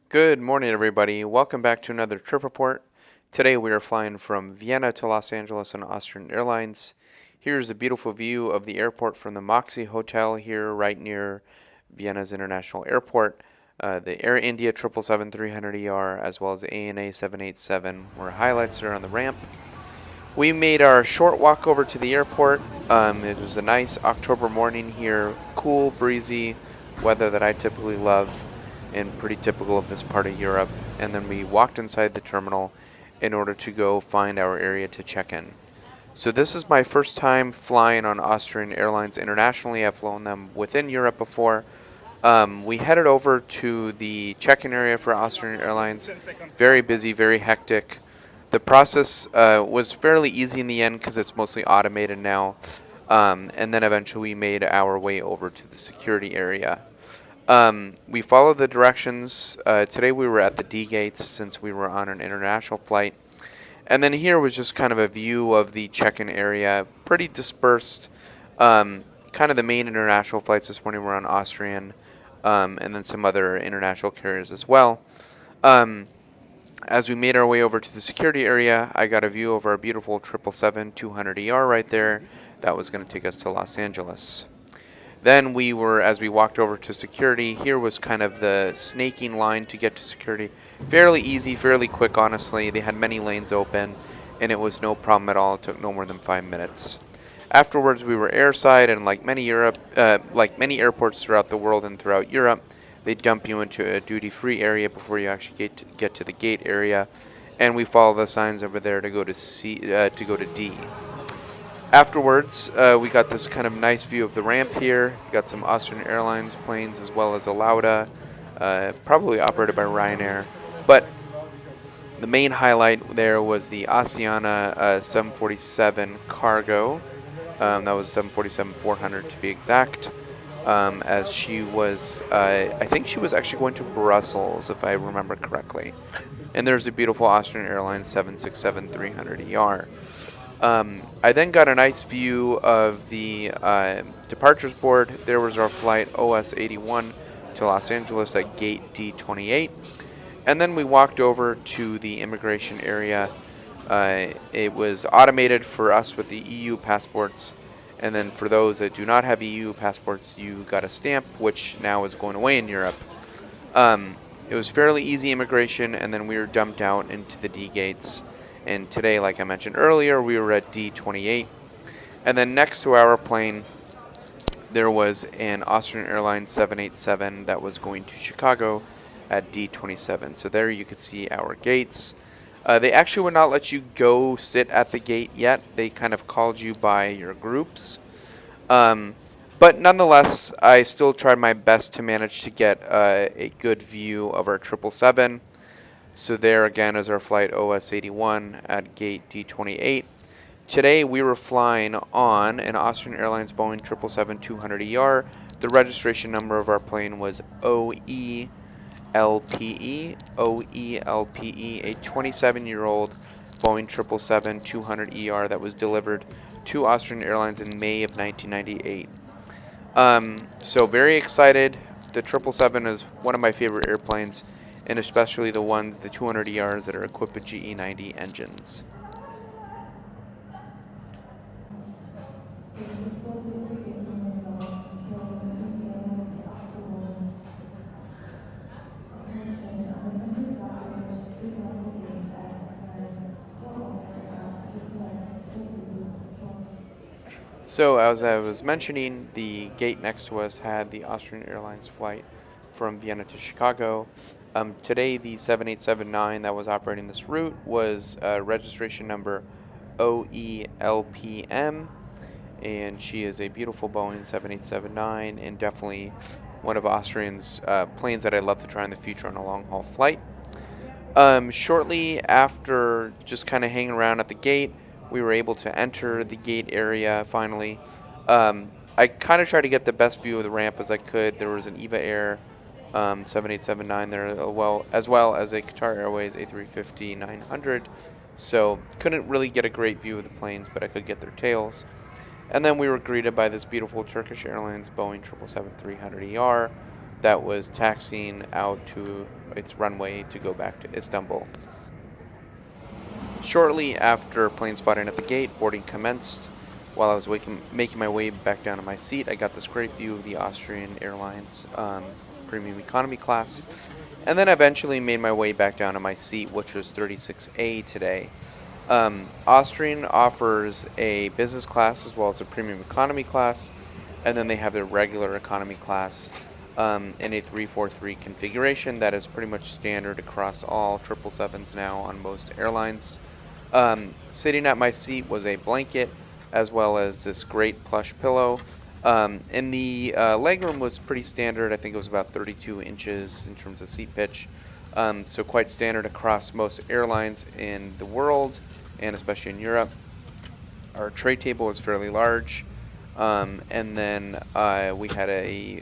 Good morning, everybody. Welcome back to another trip report. Today we are flying from Vienna to Los Angeles on Austrian Airlines. Here's a beautiful view of the airport from the Moxie Hotel here right near Vienna's International Airport. The Air India 777-300ER as well as ANA 787 were highlights there on the ramp. We made our short walk over to the airport. It was a nice October morning here, cool, breezy weather that I typically love and pretty typical of this part of Europe. And then we walked inside the terminal in order to go find our area to check in. So this is my first time flying on Austrian Airlines internationally. I've flown them within Europe before. We headed over to the check-in area for Austrian Airlines. Very busy, very hectic. The process was fairly easy in the end because it's mostly automated now. And then eventually we made our way over to the security area. We followed the directions. Today we were at the D gates since we were on an international flight. And then here was just kind of a view of the check-in area, pretty dispersed. Kind of the main international flights this morning were on Austrian, and then some other international carriers as well. As we made our way over to the security area, I got a view of our beautiful 777-200ER right there. That was going to take us to Los Angeles. Then as we walked over to security, here was kind of the snaking line to get to security. Fairly easy, fairly quick, honestly. They had many lanes open, and it was no problem at all. It took no more than 5 minutes. Afterwards, we were airside, and like many airports throughout the world and throughout Europe, they dump you into a duty-free area before you actually get to the gate area, and we follow the signs over there to go to D. Afterwards, we got this kind of nice view of the ramp here. We got some Austrian Airlines planes as well as a Lauda, probably operated by Ryanair. But the main highlight there was the Asiana 747 cargo. That was 747-400 to be exact. As she was, I think she was actually going to Brussels, if I remember correctly. And there's a beautiful Austrian Airlines 767-300ER. I then got a nice view of the departures board. There was our flight OS81 to Los Angeles at gate D28. And then we walked over to the immigration area. It was automated for us with the EU passports. And then for those that do not have EU passports, you got a stamp, which now is going away in Europe. It was fairly easy immigration, and then we were dumped out into the D gates. And today, like I mentioned earlier, we were at D28. And then next to our plane, there was an Austrian Airlines 787 that was going to Chicago at D27. So there you could see our gates. They actually would not let you go sit at the gate yet. They kind of called you by your groups. But nonetheless, I still tried my best to manage to get a good view of our 777. So there again is our flight OS81 at gate D28. Today we were flying on an Austrian Airlines Boeing 777-200ER. The registration number of our plane was OE-LPE, OE-LPE, a 27-year-old Boeing 777-200ER that was delivered to Austrian Airlines in May of 1998. So very excited. The 777 is one of my favorite airplanes, and especially the 200ERs that are equipped with GE90 engines. So as I was mentioning, the gate next to us had the Austrian Airlines flight from Vienna to Chicago. Today, the 787-9 that was operating this route was registration number OE-LPM, and she is a beautiful Boeing 787-9 and definitely one of Austrian's planes that I'd love to try in the future on a long-haul flight. Shortly after just kind of hanging around at the gate, we were able to enter the gate area finally. I kind of tried to get the best view of the ramp as I could. There was an EVA Air 787-9 there, as well as a Qatar Airways A350-900. So couldn't really get a great view of the planes, but I could get their tails. And then we were greeted by this beautiful Turkish Airlines Boeing 777-300ER that was taxiing out to its runway to go back to Istanbul. Shortly after plane spotting at the gate, boarding commenced. While I was making my way back down to my seat, I got this great view of the Austrian Airlines premium economy class, and then eventually made my way back down to my seat, which was 36A today. Austrian offers a business class as well as a premium economy class, and then they have their regular economy class in a 343 configuration that is pretty much standard across all 777s now on most airlines. Sitting at my seat was a blanket as well as this great plush pillow. And the legroom was pretty standard. I think it was about 32 inches in terms of seat pitch. So quite standard across most airlines in the world and especially in Europe. Our tray table was fairly large. And then we had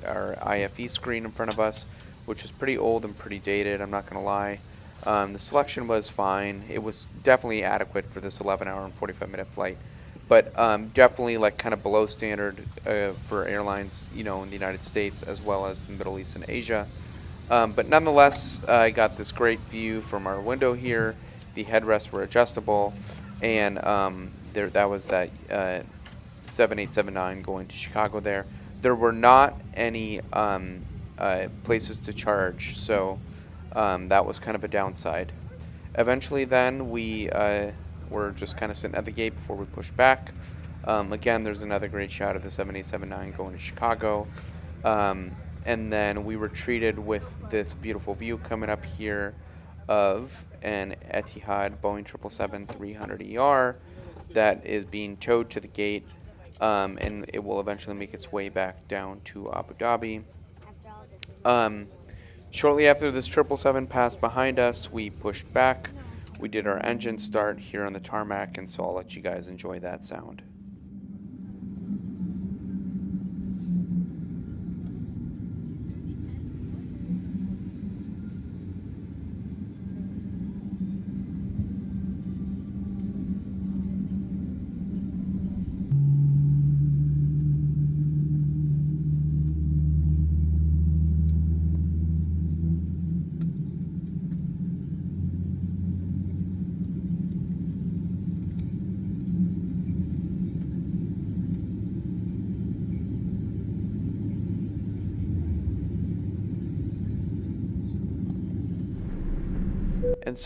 our IFE screen in front of us, which is pretty old and pretty dated, I'm not going to lie. The selection was fine. It was definitely adequate for this 11-hour and 45-minute flight, but definitely like kind of below standard for airlines, in the United States as well as the Middle East and Asia. But nonetheless, I got this great view from our window here. The headrests were adjustable, and that was that 7879 going to Chicago there. There were not any places to charge, so that was kind of a downside. Eventually then we were just kind of sitting at the gate before we pushed back. Again, there's another great shot of the 7879 going to Chicago. And then we were treated with this beautiful view coming up here of an Etihad Boeing 777-200ER that is being towed to the gate, and it will eventually make its way back down to Abu Dhabi. Shortly after this 777 passed behind us, we pushed back. We did our engine start here on the tarmac, and so I'll let you guys enjoy that sound.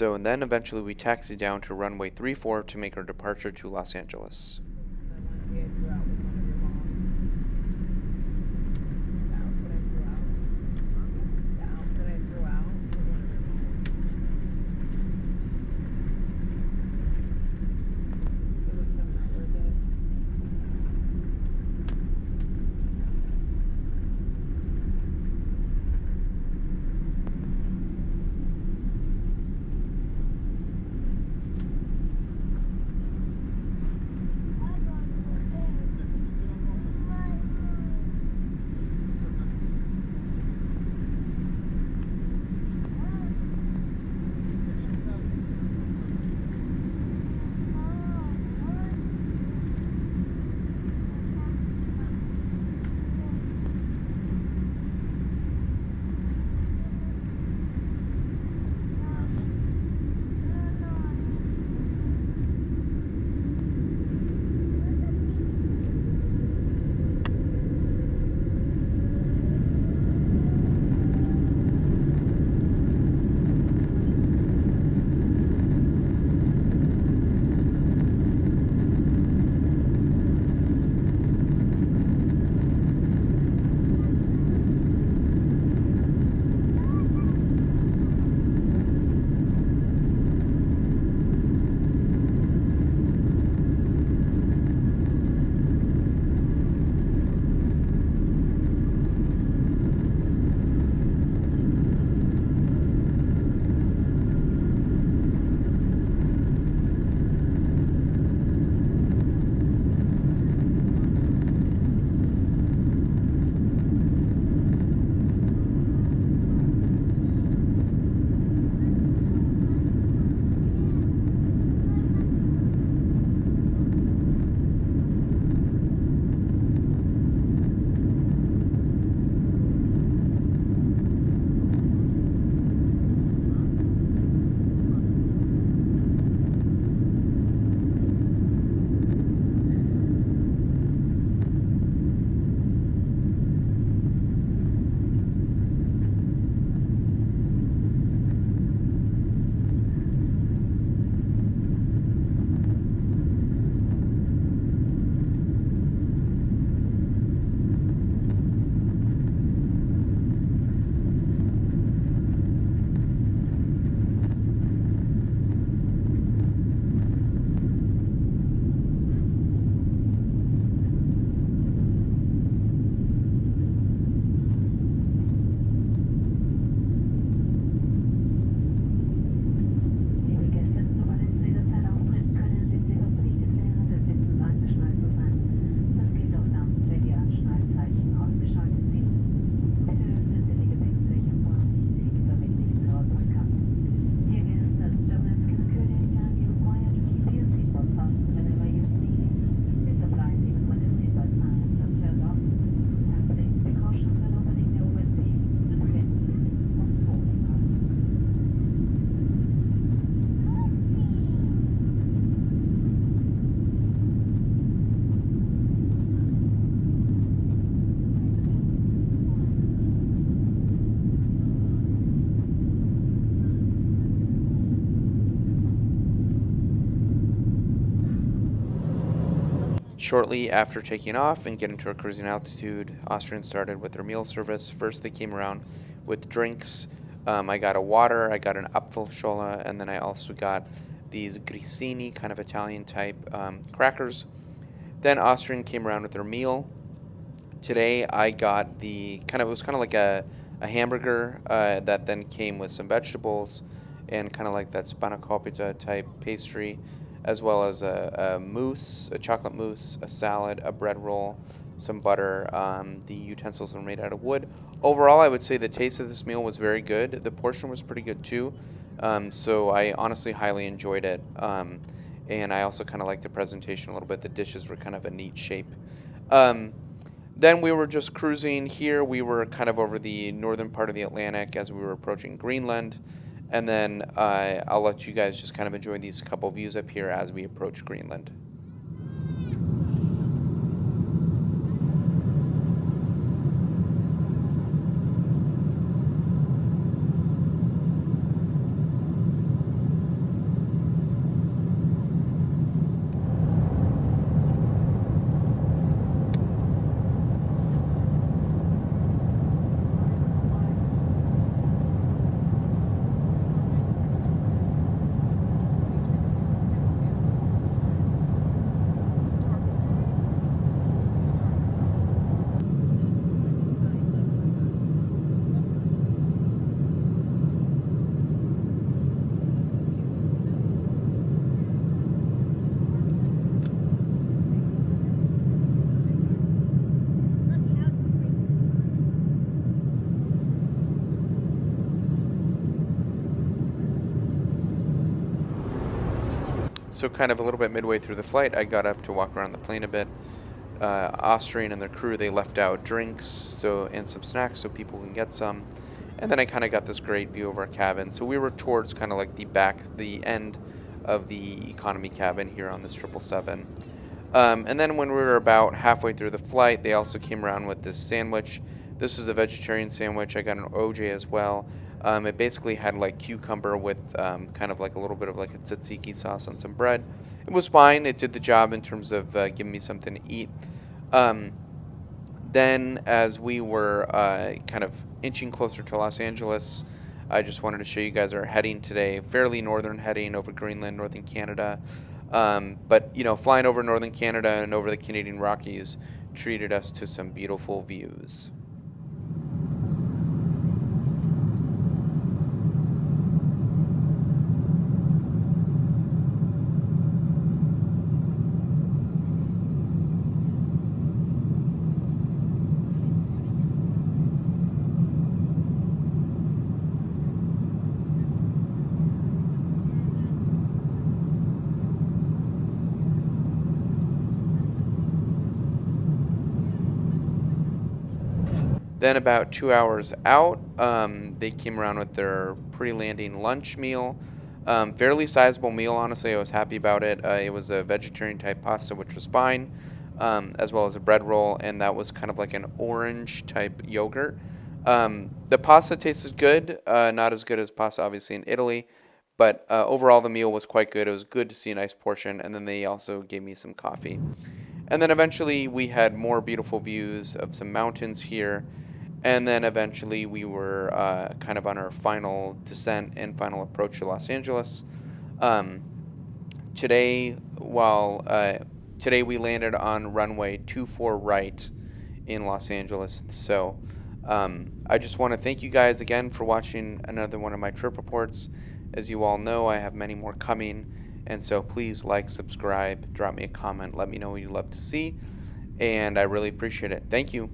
And then eventually we taxied down to runway 34 to make our departure to Los Angeles. Shortly after taking off and getting to our cruising altitude, Austrian started with their meal service. First, they came around with drinks. I got a water, I got an Apfelscholle, and then I also got these grissini, kind of Italian type crackers. Then Austrian came around with their meal. Today I got it was kind of like a hamburger that then came with some vegetables and kind of like that spanakopita type pastry, as well as a mousse, a chocolate mousse, a salad, a bread roll, some butter. The utensils were made out of wood. Overall, I would say the taste of this meal was very good. The portion was pretty good too. So I honestly highly enjoyed it. And I also kind of liked the presentation a little bit. The dishes were kind of a neat shape. Then we were just cruising here. We were kind of over the northern part of the Atlantic as we were approaching Greenland. And then I'll let you guys just kind of enjoy these couple views up here as we approach Greenland. So kind of a little bit midway through the flight, I got up to walk around the plane a bit. Austrian and their crew, they left out drinks and some snacks so people can get some. And then I kind of got this great view of our cabin. So we were towards kind of like the end of the economy cabin here on this 777. And then when we were about halfway through the flight, they also came around with this sandwich. This is a vegetarian sandwich. I got an OJ as well. It basically had like cucumber with kind of like a little bit of like a tzatziki sauce on some bread. It was fine. It did the job in terms of giving me something to eat. Then as we were kind of inching closer to Los Angeles, I just wanted to show you guys our heading today. Fairly northern heading over Greenland, northern Canada. But, you know, flying over northern Canada and over the Canadian Rockies treated us to some beautiful views. Then about 2 hours out, they came around with their pre-landing lunch meal. Fairly sizable meal, honestly. I was happy about it. It was a vegetarian type pasta, which was fine, as well as a bread roll, and that was kind of like an orange type yogurt. The pasta tasted good, not as good as pasta obviously in Italy, but overall the meal was quite good. It was good to see a nice portion, and then they also gave me some coffee. And then eventually we had more beautiful views of some mountains here. And then eventually we were kind of on our final descent and final approach to Los Angeles. Today we landed on runway 24 right in Los Angeles. So I just want to thank you guys again for watching another one of my trip reports. As you all know, I have many more coming. And so please like, subscribe, drop me a comment, let me know what you'd love to see. And I really appreciate it. Thank you.